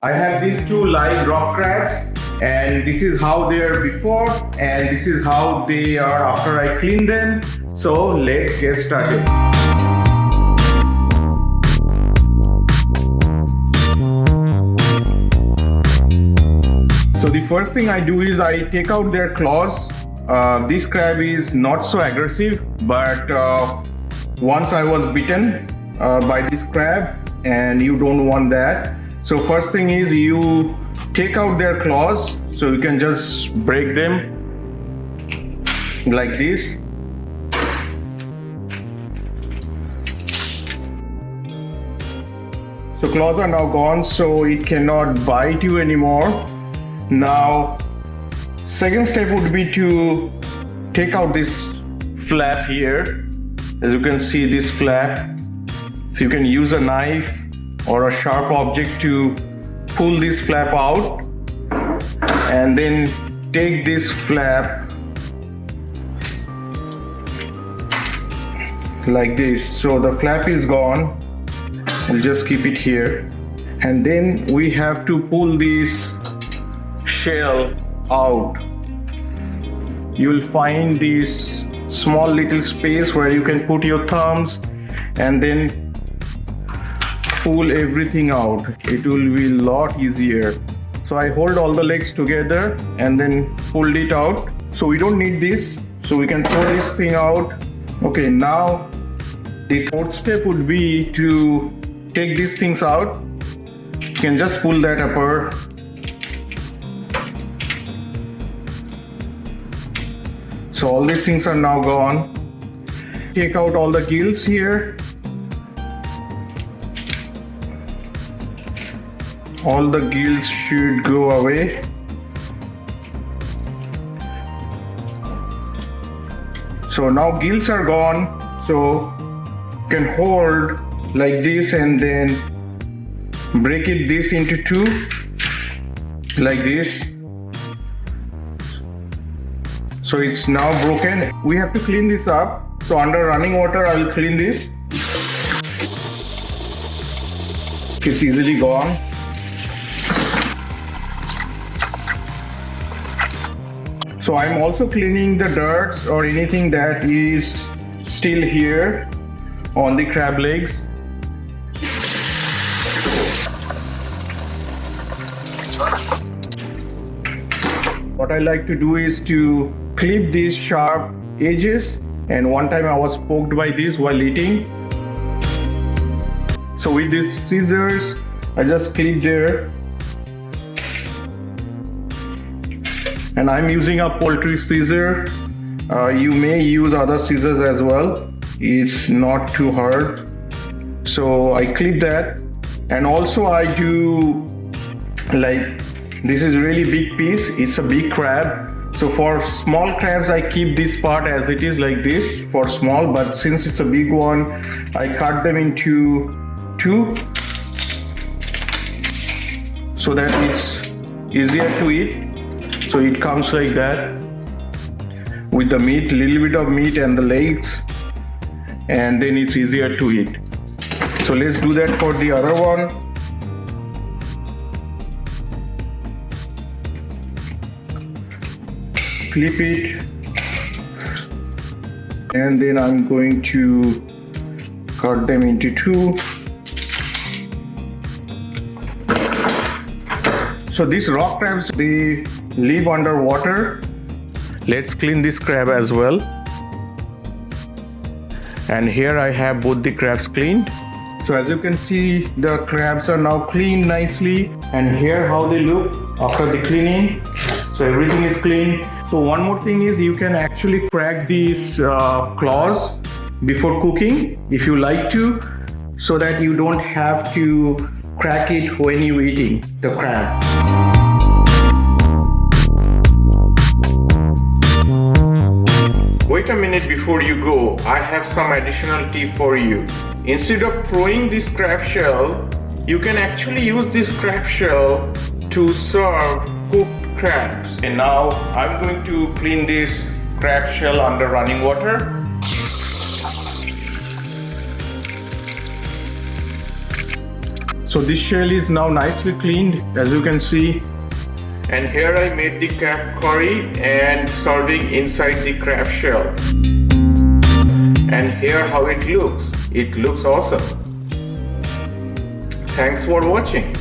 I have these two live rock crabs, and this is how they are before and this is how they are after I clean them. So let's get started. So the first thing I do is I take out their claws. This crab is not so aggressive, but once I was bitten by this crab, and you don't want that. So first thing is you take out their claws, so you can just break them like this. So claws are now gone, so it cannot bite you anymore. Now, second step would be to take out this flap here. As you can see, this flap. So you can use a knife or a sharp object to pull this flap out, and then take this flap like this. So the flap is gone. I'll just keep it here, and then we have to pull this shell out. You'll find this small little space where you can put your thumbs and then pull everything out. It will be a lot easier. So I hold all the legs together and then pulled it out. So we don't need this, so we can throw this thing out. Okay, now the fourth step would be to take these things out. You can just pull that upper. So all these things are now gone. Take out all the gills here. All the gills should go away. So now gills are gone. So you can hold like this and then break it this into two, like this. So it's now broken. We have to clean this up. So under running water, I will clean this. It's easily gone. So I'm also cleaning the dirt or anything that is still here on the crab legs. What I like to do is to clip these sharp edges, and one time I was poked by this while eating. So with these scissors, I just clip there. And I'm using a poultry scissor. You may use other scissors as well. It's not too hard. So I clip that, and also I do like, this is really big piece. It's a big crab. So for small crabs, I keep this part as it is like this for small, but since it's a big one, I cut them into two so that it's easier to eat. So it comes like that with the meat, little bit of meat and the legs, and then it's easier to eat. So let's do that for the other one. Flip it, and then I'm going to cut them into two. So these rock crabs, they live underwater. Let's clean this crab as well. And here I have both the crabs cleaned. So as you can see, the crabs are now cleaned nicely, and here how they look after the cleaning. So everything is clean. So one more thing is, you can actually crack these claws before cooking if you like to, so that you don't have to crack it when you're eating the crab. Wait a minute before you go. I have some additional tip for you. Instead of throwing this crab shell, you can actually use this crab shell to serve cooked crabs. And now I'm going to clean this crab shell under running water. So this shell is now nicely cleaned, as you can see. And here I made the crab curry and serving inside the crab shell. And here how it looks. It looks awesome. Thanks for watching.